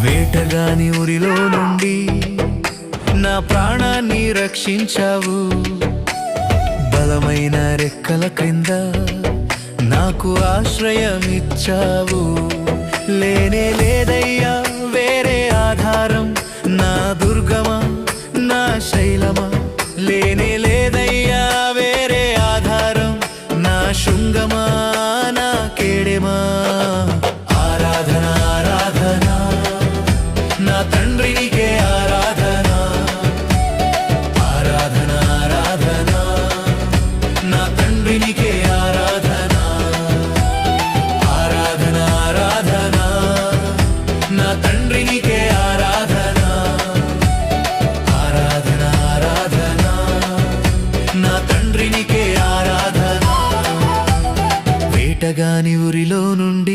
వేటగాని ఊరిలో నుండి నా ప్రాణాన్ని రక్షించావు. బలమైన రెక్కల క్రింద నాకు ఆశ్రయమిచ్చావు. లేనే లేదయ్యా వేరే ఆధారం, నా దుర్గమా నా శైలమా. లేనే లేదయ్యా వేరే ఆధారం, నా శృంగమా నా కేడెమా. ఆరాధన ఆరాధన నా తండ్రి నీకే ఆరాధన. ఆరాధన ఆరాధన నా తండ్రి నీకే ఆరాధన. ఆరాధన ఆరాధన నా తండ్రి నీకే ఆరాధన. ఆరాధన ఆరాధన నా తండ్రి నీకే ఆరాధన. వేటగాని ఊరిలో నుండి